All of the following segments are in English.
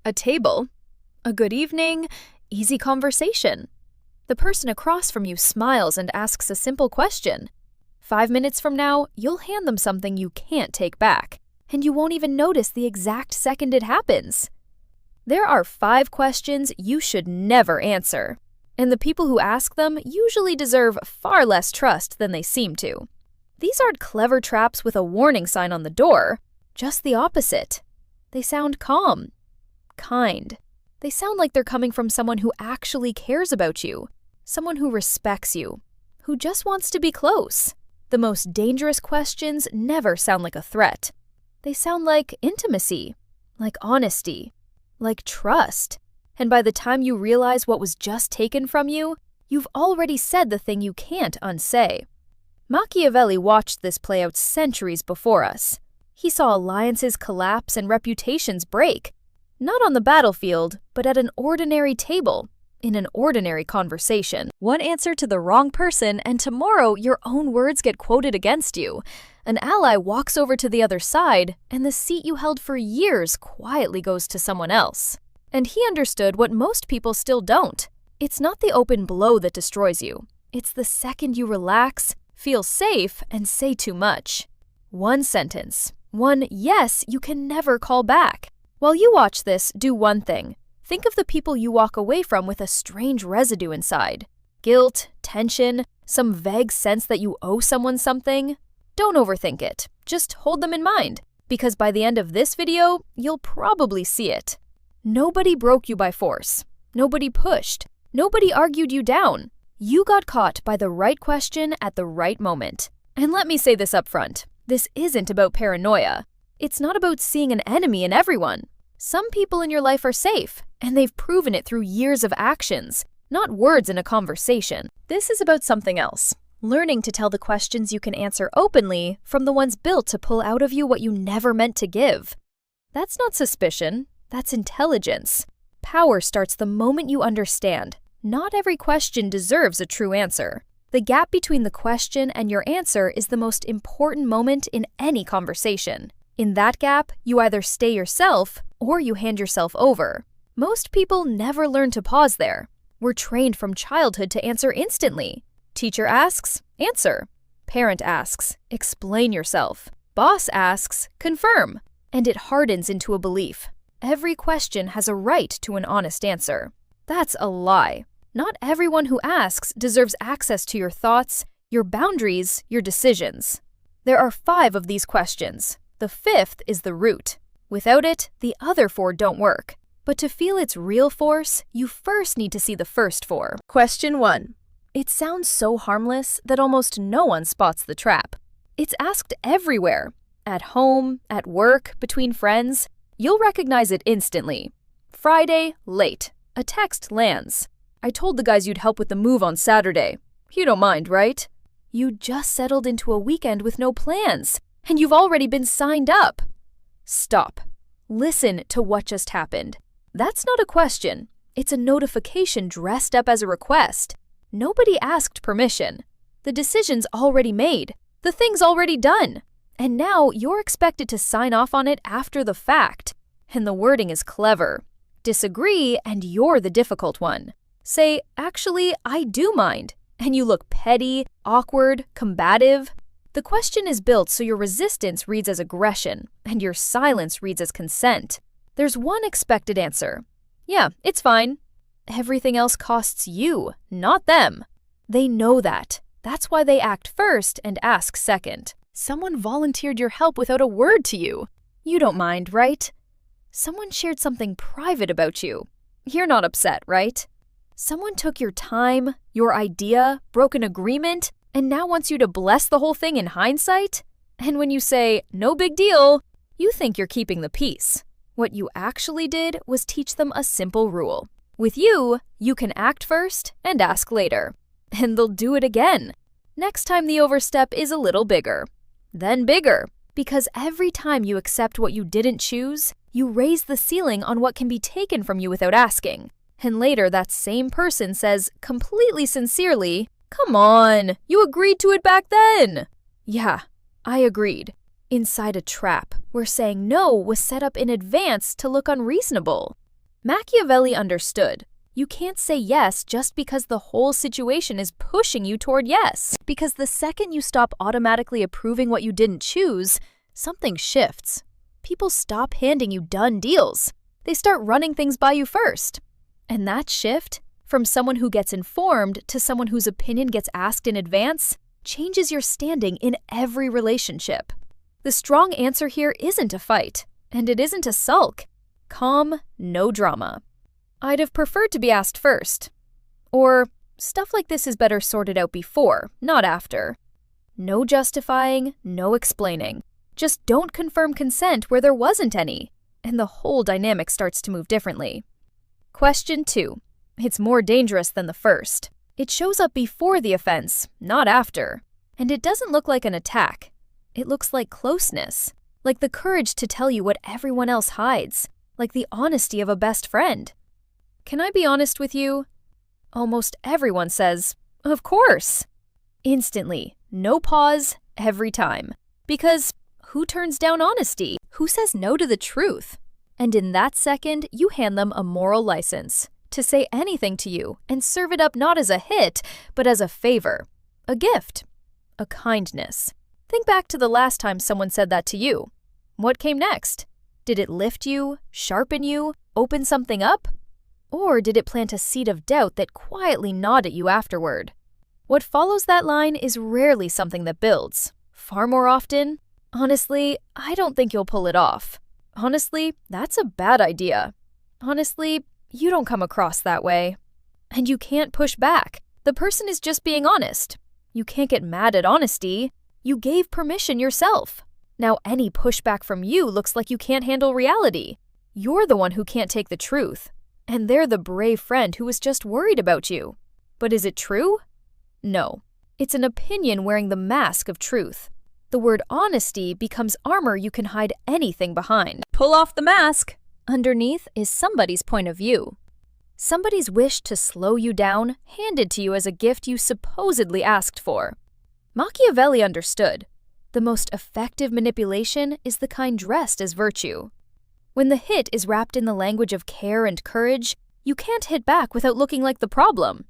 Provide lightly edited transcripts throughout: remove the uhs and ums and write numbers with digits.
A table, a good evening, easy conversation. The person across from you smiles and asks a simple question. 5 minutes from now, you'll hand them something you can't take back, and you won't even notice the exact second it happens. There are 5 questions you should never answer, and the people who ask them usually deserve far less trust than they seem to. These aren't clever traps with a warning sign on the door, just the opposite. They sound calm, kind. They sound like they're coming from someone who actually cares about you, someone who respects you, who just wants to be close. The most dangerous questions never sound like a threat. They sound like intimacy, like honesty, like trust. And by the time you realize what was just taken from you, you've already said the thing you can't unsay. Machiavelli watched this play out centuries before us. He saw alliances collapse and reputations break, not on the battlefield, but at an ordinary table, in an ordinary conversation. One answer to the wrong person, and tomorrow your own words get quoted against you. An ally walks over to the other side, and the seat you held for years quietly goes to someone else. And he understood what most people still don't. It's not the open blow that destroys you. It's the second you relax, feel safe, and say too much. One sentence, one yes you can never call back. While you watch this, do one thing. Think of the people you walk away from with a strange residue inside. Guilt, tension, some vague sense that you owe someone something. Don't overthink it. Just hold them in mind, because by the end of this video, you'll probably see it. Nobody broke you by force. Nobody pushed. Nobody argued you down. You got caught by the right question at the right moment. And let me say this up front. This isn't about paranoia. It's not about seeing an enemy in everyone. Some people in your life are safe, and they've proven it through years of actions, not words in a conversation. This is about something else. Learning to tell the questions you can answer openly from the ones built to pull out of you what you never meant to give. That's not suspicion. That's intelligence. Power starts the moment you understand. Not every question deserves a true answer. The gap between the question and your answer is the most important moment in any conversation. In that gap, you either stay yourself or you hand yourself over. Most people never learn to pause there. We're trained from childhood to answer instantly. Teacher asks, answer. Parent asks, explain yourself. Boss asks, confirm. And it hardens into a belief. Every question has a right to an honest answer. That's a lie. Not everyone who asks deserves access to your thoughts, your boundaries, your decisions. There are 5 of these questions. The 5th is the root. Without it, the other 4 don't work. But to feel its real force, you first need to see the first 4. Question 1. It sounds so harmless that almost no one spots the trap. It's asked everywhere. At home, at work, between friends. You'll recognize it instantly. Friday, late. A text lands. I told the guys you'd help with the move on Saturday. You don't mind, right? You just settled into a weekend with no plans, and you've already been signed up. Stop. Listen to what just happened. That's not a question. It's a notification dressed up as a request. Nobody asked permission. The decision's already made. The thing's already done. And now you're expected to sign off on it after the fact. And the wording is clever. Disagree, and you're the difficult one. Say, actually, I do mind. And you look petty, awkward, combative. The question is built so your resistance reads as aggression, and your silence reads as consent. There's one expected answer. Yeah, it's fine. Everything else costs you, not them. They know that. That's why they act first and ask second. Someone volunteered your help without a word to you. You don't mind, right? Someone shared something private about you. You're not upset, right? Someone took your time, your idea, broke an agreement, and now wants you to bless the whole thing in hindsight? And when you say, no big deal, you think you're keeping the peace. What you actually did was teach them a simple rule. With you, you can act first and ask later. And they'll do it again. Next time the overstep is a little bigger. Then bigger. Because every time you accept what you didn't choose, you raise the ceiling on what can be taken from you without asking. And later that same person says, completely sincerely, come on, you agreed to it back then. Yeah, I agreed. Inside a trap, where saying no was set up in advance to look unreasonable. Machiavelli understood. You can't say yes just because the whole situation is pushing you toward yes. Because the second you stop automatically approving what you didn't choose, something shifts. People stop handing you done deals. They start running things by you first. And that shift, from someone who gets informed to someone whose opinion gets asked in advance, changes your standing in every relationship. The strong answer here isn't a fight, and it isn't a sulk. Calm, no drama. I'd have preferred to be asked first. Or, stuff like this is better sorted out before, not after. No justifying, no explaining. Just don't confirm consent where there wasn't any, and the whole dynamic starts to move differently. Question 2. It's more dangerous than the first. It shows up before the offense, not after. And it doesn't look like an attack. It looks like closeness, like the courage to tell you what everyone else hides, like the honesty of a best friend. Can I be honest with you? Almost everyone says, of course. Instantly, no pause, every time. Because who turns down honesty? Who says no to the truth? And in that second, you hand them a moral license to say anything to you and serve it up not as a hit, but as a favor, a gift, a kindness. Think back to the last time someone said that to you. What came next? Did it lift you, sharpen you, open something up? Or did it plant a seed of doubt that quietly gnawed at you afterward? What follows that line is rarely something that builds. Far more often, honestly, I don't think you'll pull it off. Honestly, that's a bad idea. Honestly, you don't come across that way. And you can't push back. The person is just being honest. You can't get mad at honesty. You gave permission yourself. Now any pushback from you looks like you can't handle reality. You're the one who can't take the truth. And they're the brave friend who was just worried about you. But is it true? No. It's an opinion wearing the mask of truth. The word honesty becomes armor you can hide anything behind. Pull off the mask. Underneath is somebody's point of view. Somebody's wish to slow you down, handed to you as a gift you supposedly asked for. Machiavelli understood. The most effective manipulation is the kind dressed as virtue. When the hit is wrapped in the language of care and courage, you can't hit back without looking like the problem.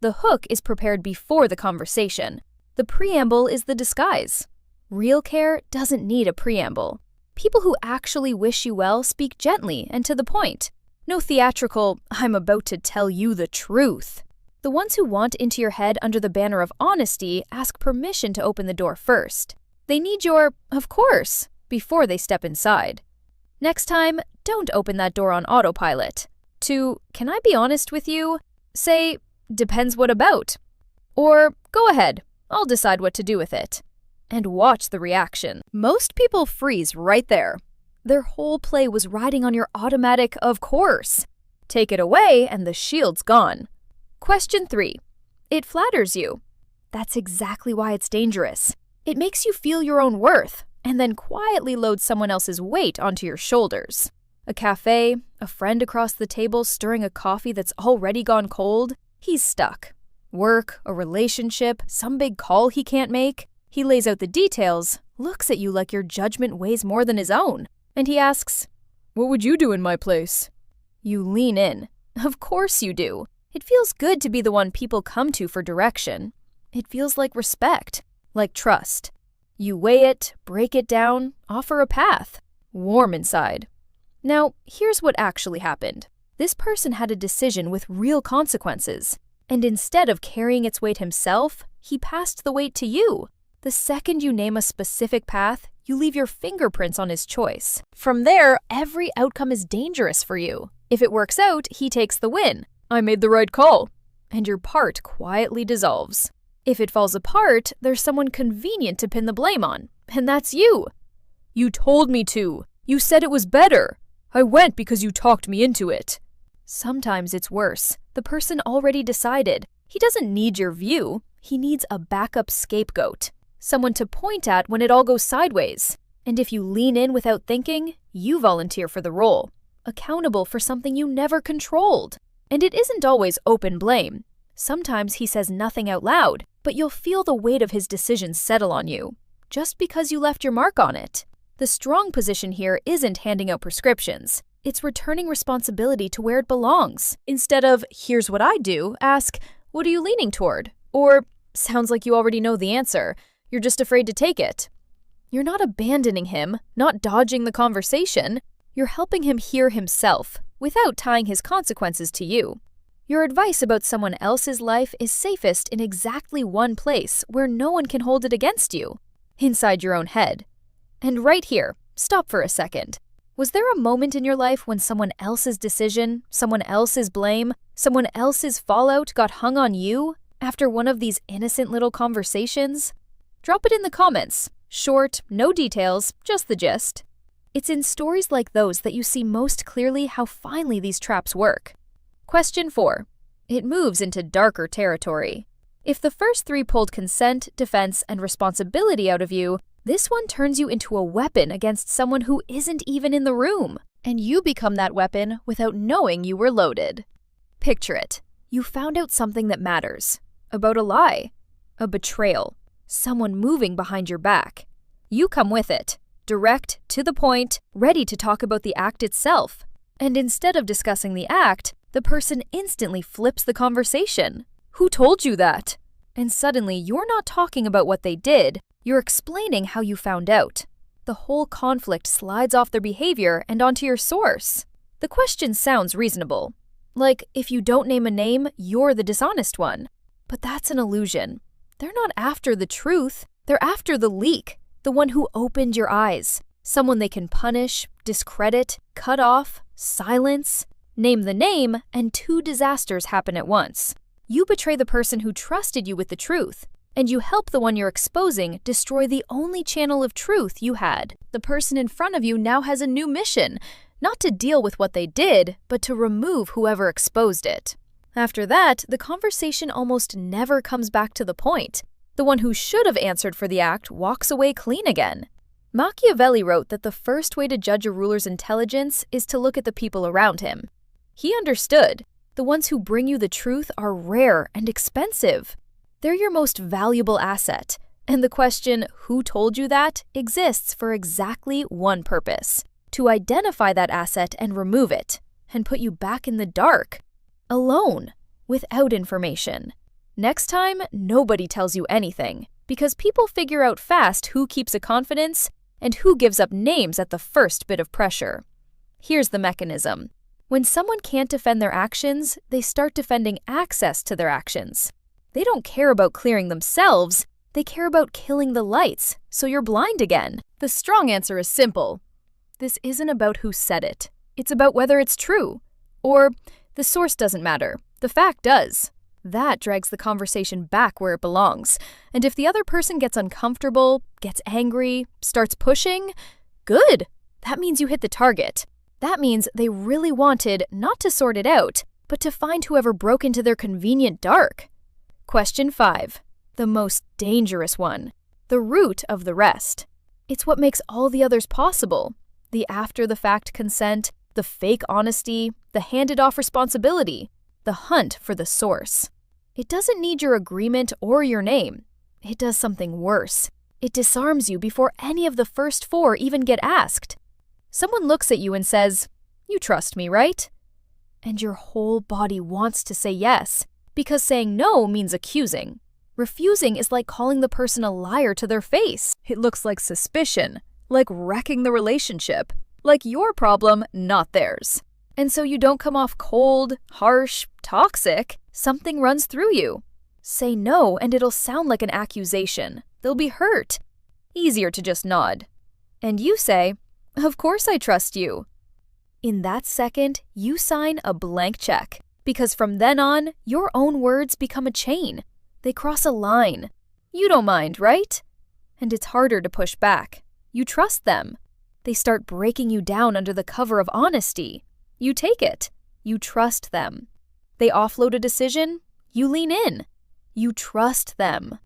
The hook is prepared before the conversation. The preamble is the disguise. Real care doesn't need a preamble. People who actually wish you well speak gently and to the point. No theatrical, I'm about to tell you the truth. The ones who want into your head under the banner of honesty ask permission to open the door first. They need your, of course, before they step inside. Next time, don't open that door on autopilot. To, can I be honest with you? Say, depends what about. Or, go ahead, I'll decide what to do with it. And watch the reaction. Most people freeze right there. Their whole play was riding on your automatic, of course. Take it away and the shield's gone. Question 3. It flatters you. That's exactly why it's dangerous. It makes you feel your own worth, and then quietly loads someone else's weight onto your shoulders. A cafe, a friend across the table stirring a coffee that's already gone cold, he's stuck. Work, a relationship, some big call he can't make. He lays out the details, looks at you like your judgment weighs more than his own, and he asks, "What would you do in my place?" You lean in. Of course you do. It feels good to be the one people come to for direction. It feels like respect, like trust. You weigh it, break it down, offer a path. Warm inside. Now, here's what actually happened. This person had a decision with real consequences, and instead of carrying its weight himself, he passed the weight to you. The second you name a specific path, you leave your fingerprints on his choice. From there, every outcome is dangerous for you. If it works out, he takes the win. I made the right call. And your part quietly dissolves. If it falls apart, there's someone convenient to pin the blame on, and that's you. You told me to. You said it was better. I went because you talked me into it. Sometimes it's worse. The person already decided. He doesn't need your view. He needs a backup scapegoat. Someone to point at when it all goes sideways. And if you lean in without thinking, you volunteer for the role, accountable for something you never controlled. And it isn't always open blame. Sometimes he says nothing out loud, but you'll feel the weight of his decisions settle on you, just because you left your mark on it. The strong position here isn't handing out prescriptions. It's returning responsibility to where it belongs. Instead of, here's what I do, ask, what are you leaning toward? Or, sounds like you already know the answer. You're just afraid to take it. You're not abandoning him, not dodging the conversation. You're helping him hear himself, without tying his consequences to you. Your advice about someone else's life is safest in exactly one place where no one can hold it against you, inside your own head. And right here, stop for a second. Was there a moment in your life when someone else's decision, someone else's blame, someone else's fallout got hung on you after one of these innocent little conversations? Drop it in the comments. Short, no details, just the gist. It's in stories like those that you see most clearly how finely these traps work. Question 4. It moves into darker territory. If the first 3 pulled consent, defense, and responsibility out of you, this one turns you into a weapon against someone who isn't even in the room, and you become that weapon without knowing you were loaded. Picture it. You found out something that matters. About a lie. A betrayal. Someone moving behind your back. You come with it. Direct, to the point, ready to talk about the act itself. And instead of discussing the act, the person instantly flips the conversation. Who told you that? And suddenly you're not talking about what they did, you're explaining how you found out. The whole conflict slides off their behavior and onto your source. The question sounds reasonable. Like, if you don't name a name, you're the dishonest one. But that's an illusion. They're not after the truth, they're after the leak, the one who opened your eyes. Someone they can punish, discredit, cut off, silence. Name the name, and 2 disasters happen at once. You betray the person who trusted you with the truth, and you help the one you're exposing destroy the only channel of truth you had. The person in front of you now has a new mission, not to deal with what they did, but to remove whoever exposed it. After that, the conversation almost never comes back to the point. The one who should have answered for the act walks away clean again. Machiavelli wrote that the first way to judge a ruler's intelligence is to look at the people around him. He understood. The ones who bring you the truth are rare and expensive. They're your most valuable asset, and the question, who told you that, exists for exactly one purpose: to identify that asset and remove it, and put you back in the dark, alone, without information. Next time, nobody tells you anything, because people figure out fast who keeps a confidence and who gives up names at the first bit of pressure. Here's the mechanism. When someone can't defend their actions, they start defending access to their actions. They don't care about clearing themselves, they care about killing the lights, so you're blind again. The strong answer is simple. This isn't about who said it. It's about whether it's true. Or, the source doesn't matter. The fact does. That drags the conversation back where it belongs. And if the other person gets uncomfortable, gets angry, starts pushing, good. That means you hit the target. That means they really wanted not to sort it out, but to find whoever broke into their convenient dark. Question 5. The most dangerous one. The root of the rest. It's what makes all the others possible. The after-the-fact consent, the fake honesty, the handed-off responsibility, the hunt for the source. It doesn't need your agreement or your name. It does something worse. It disarms you before any of the first 4 even get asked. Someone looks at you and says, "You trust me, right?" And your whole body wants to say yes, because saying no means accusing. Refusing is like calling the person a liar to their face. It looks like suspicion, like wrecking the relationship, like your problem, not theirs. And so you don't come off cold, harsh, toxic. Something runs through you. Say no and it'll sound like an accusation. They'll be hurt. Easier to just nod. And you say, "Of course I trust you." In that second, you sign a blank check, because from then on, your own words become a chain. They cross a line. You don't mind, right? And it's harder to push back. You trust them. They start breaking you down under the cover of honesty. You take it. You trust them. They offload a decision. You lean in. You trust them.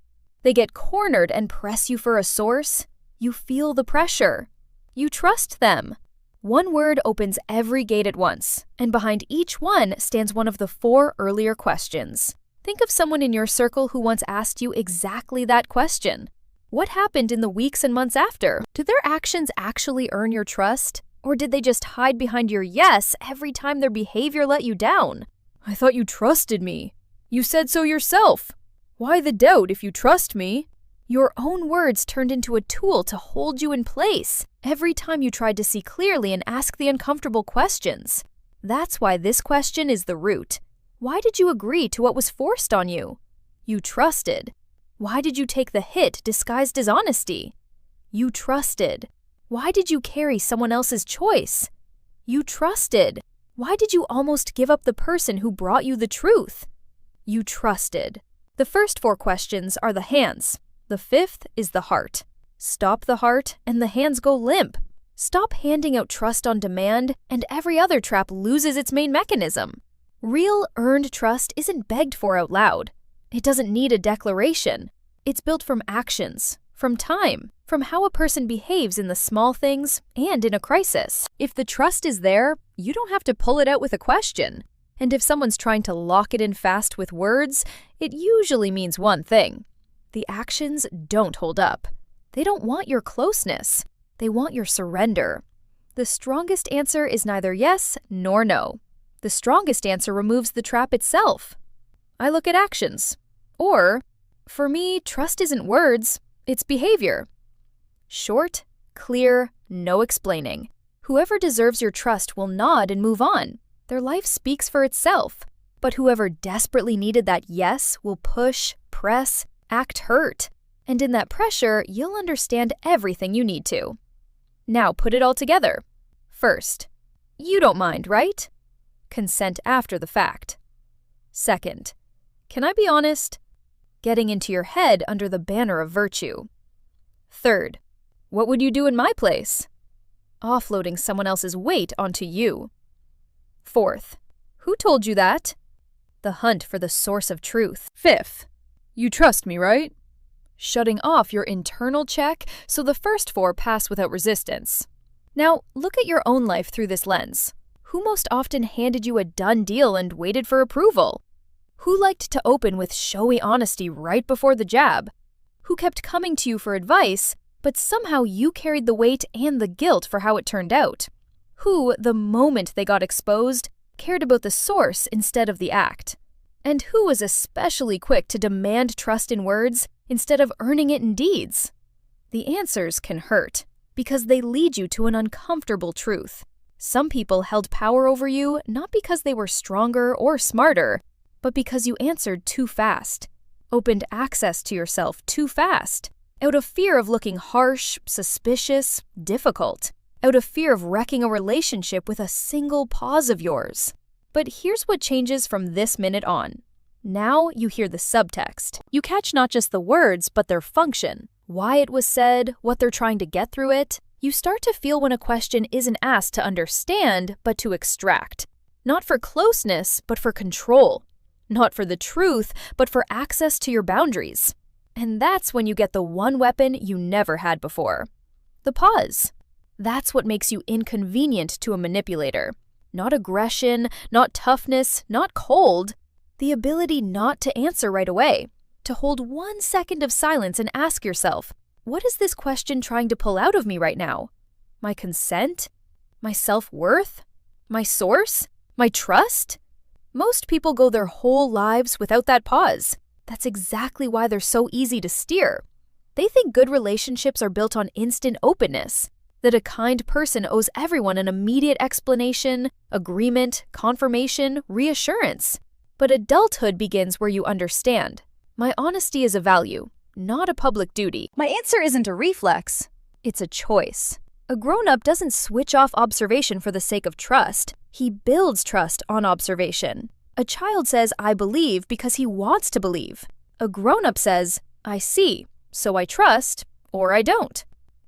They get cornered and press you for a source. You feel the pressure. You trust them. One word opens every gate at once, and behind each one stands one of the 4 earlier questions. Think of someone in your circle who once asked you exactly that question. What happened in the weeks and months after? Did their actions actually earn your trust? Or did they just hide behind your yes every time their behavior let you down? I thought you trusted me. You said so yourself. Why the doubt if you trust me? Your own words turned into a tool to hold you in place every time you tried to see clearly and ask the uncomfortable questions. That's why this question is the root. Why did you agree to what was forced on you? You trusted. Why did you take the hit disguised as honesty? You trusted. Why did you carry someone else's choice? You trusted. Why did you almost give up the person who brought you the truth? You trusted. The first 4 questions are the hands. The 5th is the heart. Stop the heart, and the hands go limp. Stop handing out trust on demand, and every other trap loses its main mechanism. Real earned trust isn't begged for out loud. It doesn't need a declaration. It's built from actions, from time, from how a person behaves in the small things and in a crisis. If the trust is there, you don't have to pull it out with a question. And if someone's trying to lock it in fast with words, it usually means one thing. The actions don't hold up. They don't want your closeness. They want your surrender. The strongest answer is neither yes nor no. The strongest answer removes the trap itself. I look at actions. Or, for me, trust isn't words, it's behavior. Short, clear, no explaining. Whoever deserves your trust will nod and move on. Their life speaks for itself. But whoever desperately needed that yes will push, press, act hurt. And in that pressure, you'll understand everything you need to. Now put it all together. First, you don't mind, right? Consent after the fact. Second, can I be honest? Getting into your head under the banner of virtue. Third, what would you do in my place? Offloading someone else's weight onto you. Fourth, who told you that? The hunt for the source of truth. Fifth, you trust me, right? Shutting off your internal check so the first 4 pass without resistance. Now, look at your own life through this lens. Who most often handed you a done deal and waited for approval? Who liked to open with showy honesty right before the jab? Who kept coming to you for advice, but somehow you carried the weight and the guilt for how it turned out? Who, the moment they got exposed, cared about the source instead of the act? And who was especially quick to demand trust in words instead of earning it in deeds? The answers can hurt, because they lead you to an uncomfortable truth. Some people held power over you not because they were stronger or smarter, but because you answered too fast, opened access to yourself too fast, out of fear of looking harsh, suspicious, difficult, out of fear of wrecking a relationship with a single pause of yours. But here's what changes from this minute on. Now you hear the subtext. You catch not just the words, but their function, why it was said, what they're trying to get through it. You start to feel when a question isn't asked to understand, but to extract. Not for closeness, but for control. Not for the truth, but for access to your boundaries. And that's when you get the one weapon you never had before. The pause. That's what makes you inconvenient to a manipulator. Not aggression, not toughness, not cold. The ability not to answer right away. To hold 1 second of silence and ask yourself, what is this question trying to pull out of me right now? My consent? My self-worth? My source? My trust? Most people go their whole lives without that pause. That's exactly why they're so easy to steer. They think good relationships are built on instant openness, that a kind person owes everyone an immediate explanation, agreement, confirmation, reassurance. But adulthood begins where you understand. My honesty is a value, not a public duty. My answer isn't a reflex, it's a choice. A grown-up doesn't switch off observation for the sake of trust. He builds trust on observation. A child says, I believe, because he wants to believe. A grown-up says, I see, so I trust, or I don't.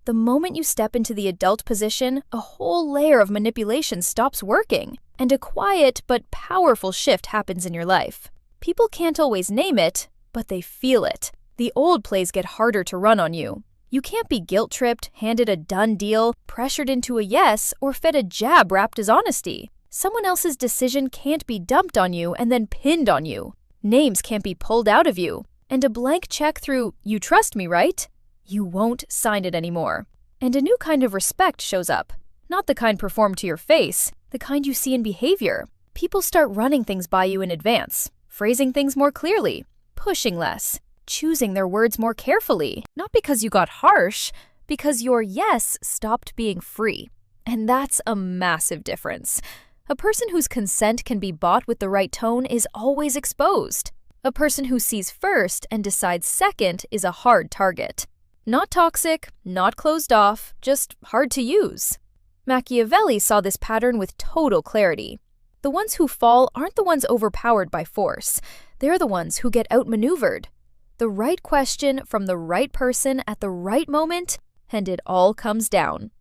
The moment you step into the adult position, a whole layer of manipulation stops working, and a quiet but powerful shift happens in your life. People can't always name it, but they feel it. The old plays get harder to run on you. You can't be guilt-tripped, handed a done deal, pressured into a yes, or fed a jab wrapped as honesty. Someone else's decision can't be dumped on you and then pinned on you. Names can't be pulled out of you. And a blank check through, you trust me, right? You won't sign it anymore. And a new kind of respect shows up. Not the kind performed to your face, the kind you see in behavior. People start running things by you in advance, phrasing things more clearly, pushing less, choosing their words more carefully. Not because you got harsh, because your yes stopped being free. And that's a massive difference. A person whose consent can be bought with the right tone is always exposed. A person who sees first and decides second is a hard target. Not toxic, not closed off, just hard to use. Machiavelli saw this pattern with total clarity. The ones who fall aren't the ones overpowered by force. They're the ones who get outmaneuvered. The right question from the right person at the right moment, and it all comes down.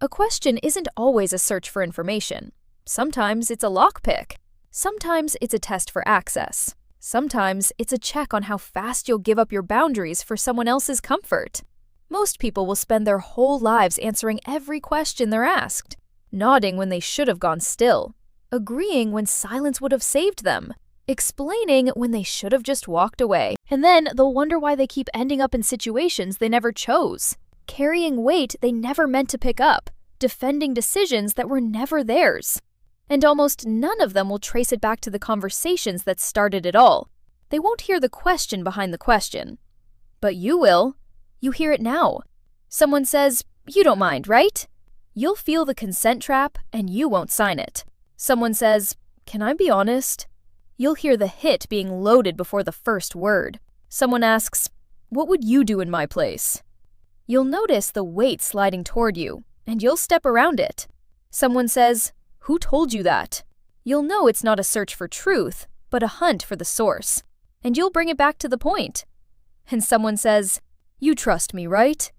A question isn't always a search for information. Sometimes it's a lockpick. Sometimes it's a test for access. Sometimes it's a check on how fast you'll give up your boundaries for someone else's comfort. Most people will spend their whole lives answering every question they're asked, nodding when they should have gone still, agreeing when silence would have saved them, explaining when they should have just walked away. And then they'll wonder why they keep ending up in situations they never chose, carrying weight they never meant to pick up, defending decisions that were never theirs. And almost none of them will trace it back to the conversations that started it all. They won't hear the question behind the question. But you will. You hear it now. Someone says, "You don't mind, right?" You'll feel the consent trap and you won't sign it. Someone says, "Can I be honest?" You'll hear the hit being loaded before the first word. Someone asks, "What would you do in my place?" You'll notice the weight sliding toward you, and you'll step around it. Someone says, "Who told you that?" You'll know it's not a search for truth, but a hunt for the source, and you'll bring it back to the point. And someone says, "You trust me, right?"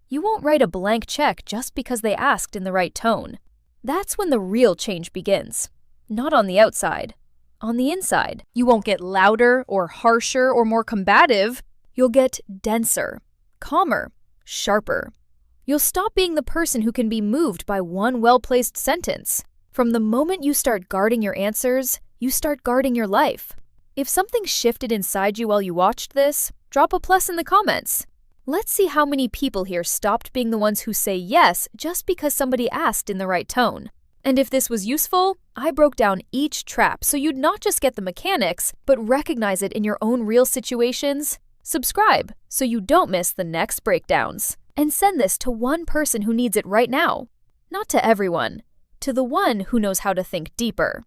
You won't write a blank check just because they asked in the right tone. That's when the real change begins. Not on the outside, on the inside. You won't get louder or harsher or more combative. You'll get denser, calmer, sharper. You'll stop being the person who can be moved by one well-placed sentence. From the moment you start guarding your answers, you start guarding your life. If something shifted inside you while you watched this, drop a plus in the comments. Let's see how many people here stopped being the ones who say yes just because somebody asked in the right tone. And if this was useful, I broke down each trap so you'd not just get the mechanics, but recognize it in your own real situations. Subscribe so you don't miss the next breakdowns. And send this to one person who needs it right now. Not to everyone, to the one who knows how to think deeper.